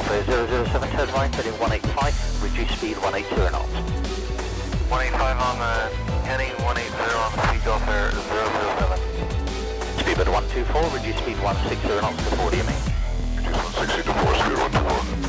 Delta 007, turn right, heading 185, reduce speed 180 knots. 185 on the heading, 180 on the speed Delta 007. Speedbird 124, reduce speed 160 knots to 40 me. Reduce 160 to 4, speed 124.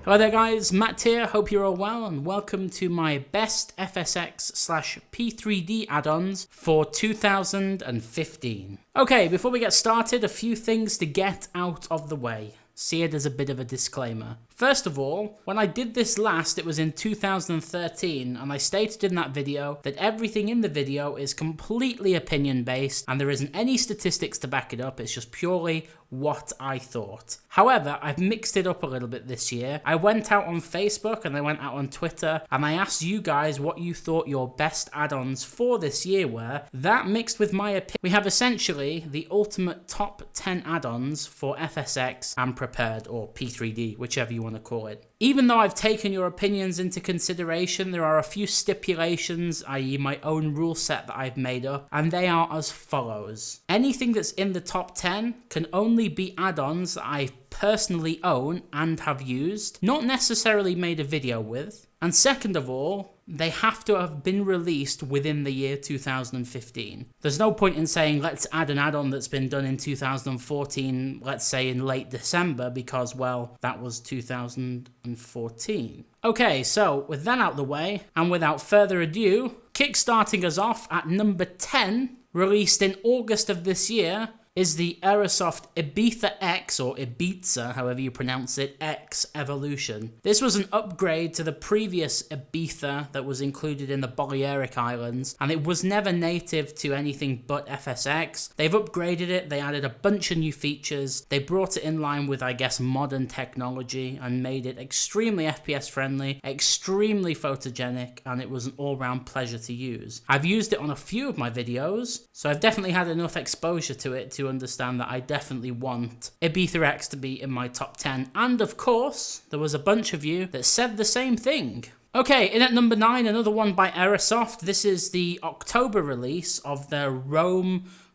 Hello there guys, Matt here, hope you're all well and welcome to my best FSX/P3D add-ons for 2015. Okay, before we get started, a few things to get out of the way. See it as a bit of a disclaimer. First of all, when I did this last, it was in 2013, and I stated in that video that everything in the video is completely opinion based and there isn't any statistics to back it up, it's just purely what I thought. However, I've mixed it up a little bit this year. I went out on Facebook and I went out on Twitter and I asked you guys what you thought your best add-ons for this year were. That mixed with my opinion, we have essentially the ultimate top 10 add-ons for FSX and Prepared, or P3D, whichever you want to call it. Even though I've taken your opinions into consideration, there are a few stipulations, i.e. my own rule set that I've made up, and they are as follows. Anything that's in the top 10 can only be add-ons that I personally own and have used, not necessarily made a video with. And second of all, they have to have been released within the year 2015. There's no point in saying let's add an add-on that's been done in 2014, let's say in late December, because well, that was 2014. Okay, so with that out the way, and without further ado, kickstarting us off at number 10, released in August of this year, is the AEROSOFT IBIZA X, or IBIZA, however you pronounce it, X Evolution. This was an upgrade to the previous IBIZA that was included in the Balearic Islands, and it was never native to anything but FSX. They've upgraded it, they added a bunch of new features, they brought it in line with, I guess, modern technology, and made it extremely FPS friendly, extremely photogenic, and it was an all-round pleasure to use. I've used it on a few of my videos, so I've definitely had enough exposure to it to understand that I definitely want IBIZA X to be in my top 10, and of course there was a bunch of you that said the same thing. Okay, in at number 9, another one by AEROSOFT. This is the October release of their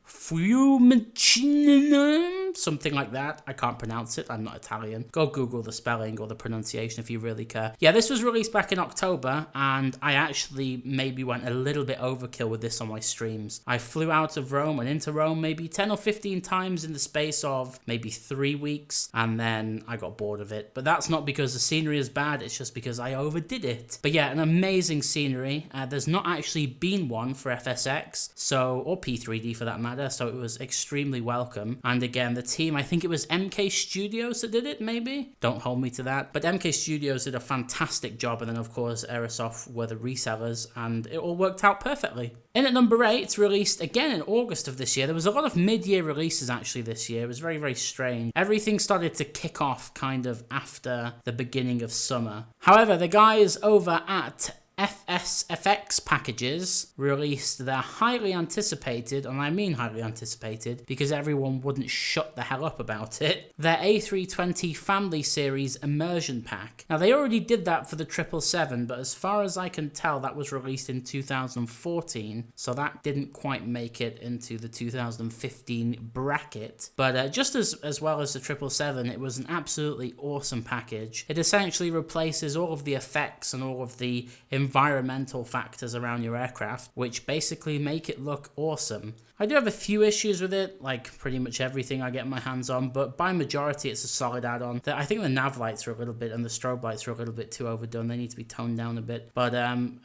FIUMICINO, something like that. I can't pronounce it, I'm not Italian. Go Google the spelling or the pronunciation if you really care. Yeah, this was released back in October, and I actually maybe went a little bit overkill with this on my streams. I flew out of Rome and into Rome maybe 10 or 15 times in the space of maybe 3 weeks, and then I got bored of it. But that's not because the scenery is bad, it's just because I overdid it. But yeah, an amazing scenery. There's not actually been one for FSX, or P3D for that matter, so it was extremely welcome. And again, the team, I think it was MK Studios that did it, maybe? Don't hold me to that. But MK Studios did a fantastic job, and then of course AEROSOFT were the resellers, and it all worked out perfectly. In at number 8, released again in August of this year. There was a lot of mid-year releases actually this year. It was very, very strange. Everything started to kick off kind of after the beginning of summer. However, the guys over at FSFX Packages released their highly anticipated, and I mean highly anticipated because everyone wouldn't shut the hell up about it, their A320 Family Series Immersion Pack. Now they already did that for the 777, but as far as I can tell that was released in 2014, so that didn't quite make it into the 2015 bracket. But just as well as the 777, it was an absolutely awesome package. It essentially replaces all of the effects and all of the environmental factors around your aircraft, which basically make it look awesome. I do have a few issues with it, like pretty much everything I get my hands on, but by majority it's a solid add-on. I think the nav lights are a little bit, and the strobe lights are a little bit too overdone. They need to be toned down a bit. But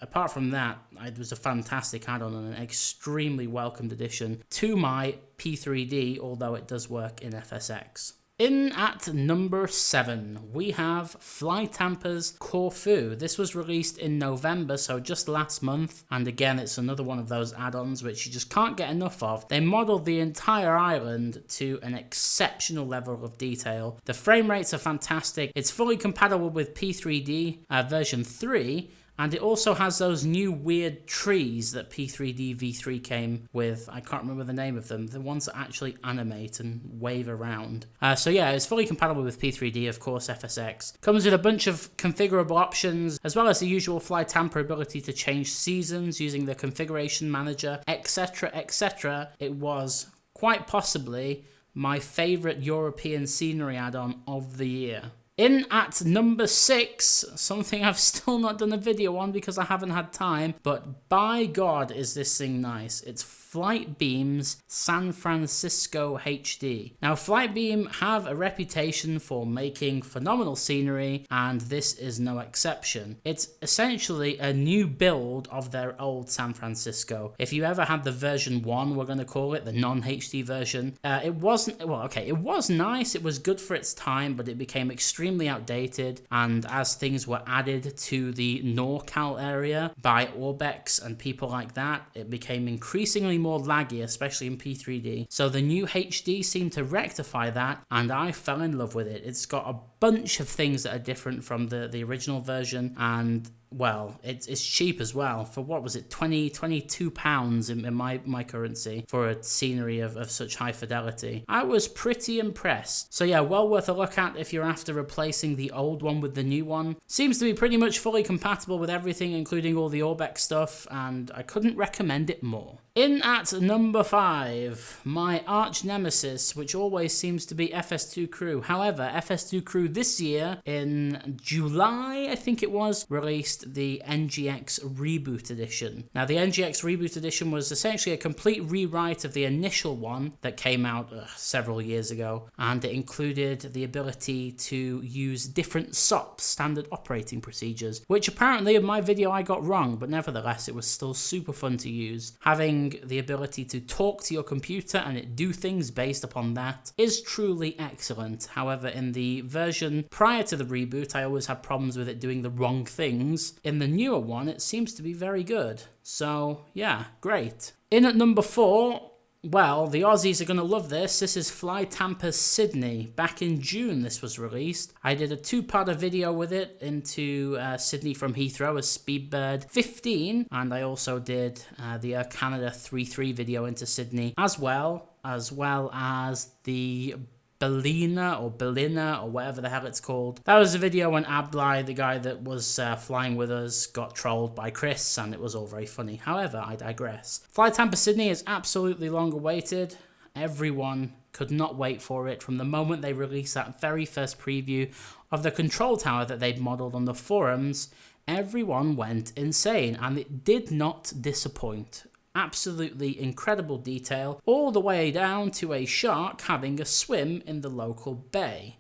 apart from that, it was a fantastic add-on and an extremely welcomed addition to my P3D, although it does work in FSX. In at number 7, we have Fly Tampa's Corfu. This was released in November, so just last month, and again it's another one of those add-ons which you just can't get enough of. They modeled the entire island to an exceptional level of detail. The frame rates are fantastic. It's fully compatible with P3D version 3, And it also has those new weird trees that P3D V3 came with. I can't remember the name of them. The ones that actually animate and wave around. So yeah, it's fully compatible with P3D, of course, FSX. Comes with a bunch of configurable options, as well as the usual Fly Tampa ability to change seasons using the configuration manager, etc, etc. It was quite possibly my favorite European scenery add-on of the year. In at number 6, something I've still not done a video on because I haven't had time, but by God is this thing nice. It's Flightbeam's San Fransisco HD. Now, Flightbeam have a reputation for making phenomenal scenery, and this is no exception. It's essentially a new build of their old San Fransisco. If you ever had the version 1, we're going to call it, the non-HD version, it wasn't, well, okay, it was nice, it was good for its time, but it became extremely outdated, and as things were added to the NorCal area by Orbex and people like that, it became increasingly more laggy, especially in P3D. So the new HD seemed to rectify that, and I fell in love with it. It's got a bunch of things that are different from the original version, and well, it's cheap as well. For what was it, 22 pounds in my currency for a scenery of such high fidelity. I was pretty impressed. So yeah, well worth a look at if you're after replacing the old one with the new one. Seems to be pretty much fully compatible with everything, including all the Orbex stuff, and I couldn't recommend it more. In at number 5, my arch nemesis, which always seems to be FS2 Crew. However, FS2 Crew this year, in July, I think it was, released the NGX Reboot Edition. Now, the NGX Reboot Edition was essentially a complete rewrite of the initial one that came out several years ago, and it included the ability to use different SOPs, standard operating procedures, which apparently in my video I got wrong, but nevertheless it was still super fun to use. Having the ability to talk to your computer and it do things based upon that is truly excellent. However, in the version prior to the reboot, I always had problems with it doing the wrong things. In the newer one, it seems to be very good. So yeah, great. In at number 4, well, the Aussies are going to love this. This is Fly Tampa Sydney. Back in June this was released. I did a 2-parter video with it into Sydney from Heathrow as Speedbird 15, and I also did the Air Canada 3.3 video into Sydney as well as the Bellina or whatever the hell it's called. That was a video when Abli, the guy that was flying with us, got trolled by Chris, and it was all very funny. However, I digress. Fly Tampa Sydney is absolutely long awaited. Everyone could not wait for it from the moment they released that very first preview of the control tower that they'd modeled on the forums. Everyone went insane, and it did not disappoint. Absolutely incredible detail, all the way down to a shark having a swim in the local bay.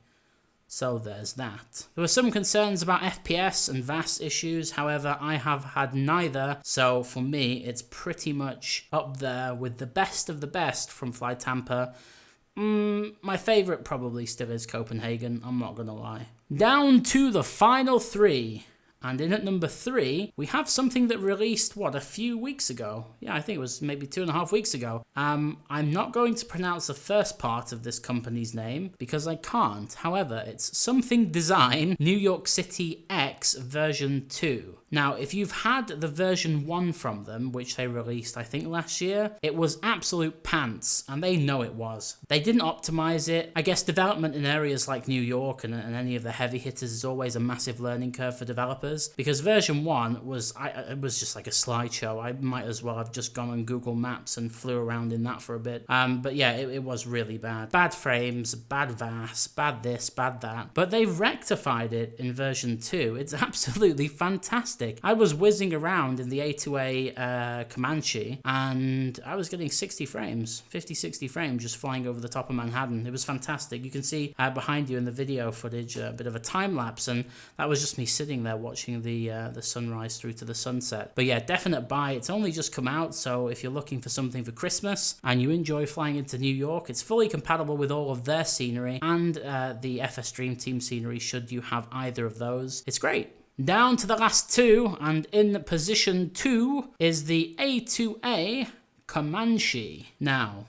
So there's that. There were some concerns about FPS and VAS issues, however I have had neither, so for me it's pretty much up there with the best of the best from Fly Tampa. My favourite probably still is Copenhagen, I'm not gonna lie. Down to the final 3. And in at number 3, we have something that released, a few weeks ago? Yeah, I think it was maybe 2.5 weeks ago. I'm not going to pronounce the first part of this company's name because I can't. However, it's Something Design New York City X version 2. Now, if you've had the version 1 from them, which they released, I think, last year, it was absolute pants, and they know it was. They didn't optimize it. I guess development in areas like New York and any of the heavy hitters is always a massive learning curve for developers, because version 1 was, it was just like a slideshow. I might as well have just gone on Google Maps and flew around in that for a bit. But yeah, it was really bad. Bad frames, bad VAS, bad this, bad that. But they've rectified it in version 2. It's absolutely fantastic. I was whizzing around in the A2A Comanche, and I was getting 60 frames, 50-60 frames just flying over the top of Manhattan. It was fantastic. You can see behind you in the video footage a bit of a time lapse, and that was just me sitting there watching the sunrise through to the sunset. But yeah, definite buy. It's only just come out, so if you're looking for something for Christmas and you enjoy flying into New York, it's fully compatible with all of their scenery and the FS Dream Team scenery should you have either of those. It's great. Down to the last 2, and in position 2 is the A2A Comanche. Now,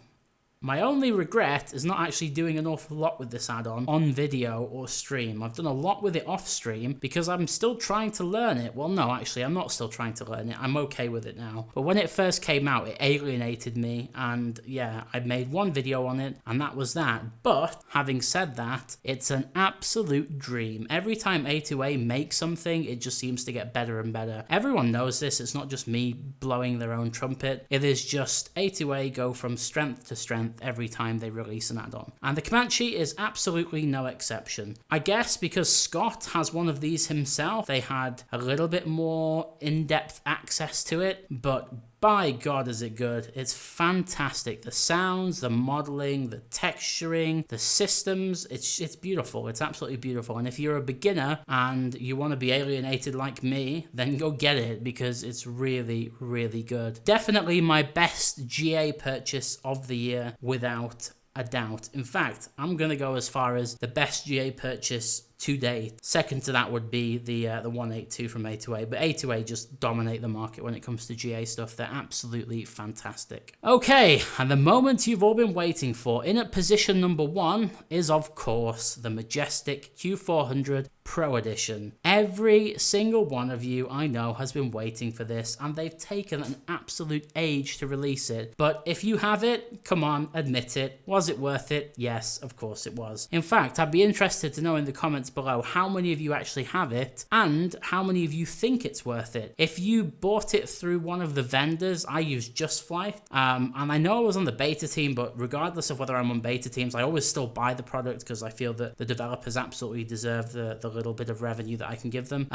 My only regret is not actually doing an awful lot with this add-on on video or stream. I've done a lot with it off stream because I'm still trying to learn it. Well, no, actually, I'm not still trying to learn it. I'm okay with it now. But when it first came out, it alienated me. And yeah, I made one video on it and that was that. But having said that, it's an absolute dream. Every time A2A makes something, it just seems to get better and better. Everyone knows this. It's not just me blowing their own trumpet. It is just A2A go from strength to strength every time they release an add-on. And the Comanche is absolutely no exception. I guess because Scott has one of these himself, they had a little bit more in-depth access to it, but by God, is it good. It's fantastic. The sounds, the modeling, the texturing, the systems, it's beautiful. It's absolutely beautiful. And if you're a beginner and you want to be alienated like me, then go get it because it's really, really good. Definitely my best GA purchase of the year without a doubt. In fact, I'm going to go as far as the best GA purchase to date. Second to that would be the 182 from A2A, but A2A just dominate the market when it comes to GA stuff. They're absolutely fantastic. Okay, and the moment you've all been waiting for, in at position number 1 is of course the Majestic Q400 Pro Edition. Every single one of you I know has been waiting for this, and they've taken an absolute age to release it. But if you have it, come on, admit it. Was it worth it? Yes, of course it was. In fact, I'd be interested to know in the comments below how many of you actually have it and how many of you think it's worth it. If you bought it through one of the vendors, I use Just Flight, and I know I was on the beta team, but regardless of whether I'm on beta teams, I always still buy the product because I feel that the developers absolutely deserve the little bit of revenue that I can give them.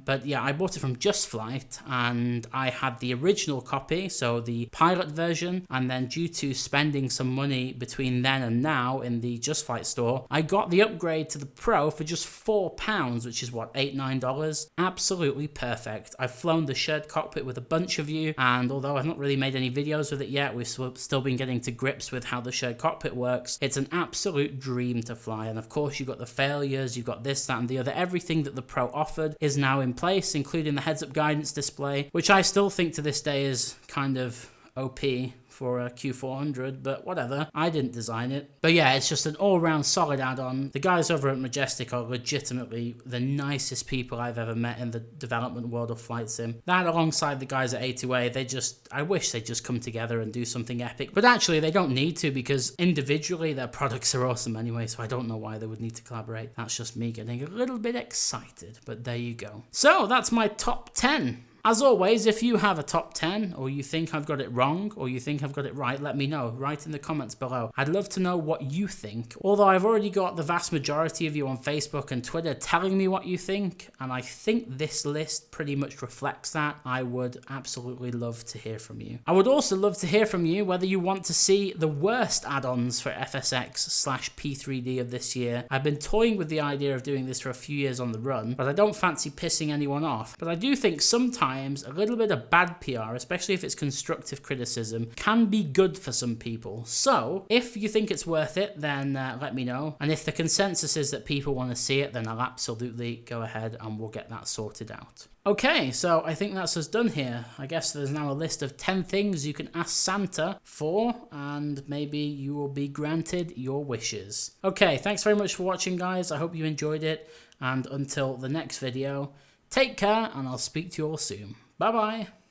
But yeah, I bought it from Just Flight and I had the original copy, so the pilot version, and then due to spending some money between then and now in the Just Flight store, I got the upgrade to the Pro for just £4, which is what, $8-9. Absolutely perfect. I've flown the shared cockpit with a bunch of you, and although I've not really made any videos with it yet, we've still been getting to grips with how the shared cockpit works. It's an absolute dream to fly, and of course you've got the failures, you've got this, that and the other. Everything that the Pro offered is now in place, including the heads-up guidance display, which I still think to this day is kind of OP for a Q400, but whatever, I didn't design it. But yeah, it's just an all-round solid add-on. The guys over at Majestic are legitimately the nicest people I've ever met in the development world of flight sim. That alongside the guys at A2A, I wish they'd just come together and do something epic, but actually they don't need to because individually their products are awesome anyway, so I don't know why they would need to collaborate. That's just me getting a little bit excited, but there you go. So that's my top 10. As always, if you have a top 10 or you think I've got it wrong or you think I've got it right, let me know. Write in the comments below. I'd love to know what you think. Although I've already got the vast majority of you on Facebook and Twitter telling me what you think, and I think this list pretty much reflects that. I would absolutely love to hear from you. I would also love to hear from you whether you want to see the worst add-ons for FSX/P3D of this year. I've been toying with the idea of doing this for a few years on the run, but I don't fancy pissing anyone off. But I do think sometimes a little bit of bad PR, especially if it's constructive criticism, can be good for some people. So if you think it's worth it, then let me know. And if the consensus is that people want to see it, then I'll absolutely go ahead and we'll get that sorted out. Okay, so I think that's us done here. I guess there's now a list of 10 things you can ask Santa for, and maybe you will be granted your wishes. Okay, thanks very much for watching, guys. I hope you enjoyed it, and until the next video, take care, and I'll speak to you all soon. Bye-bye.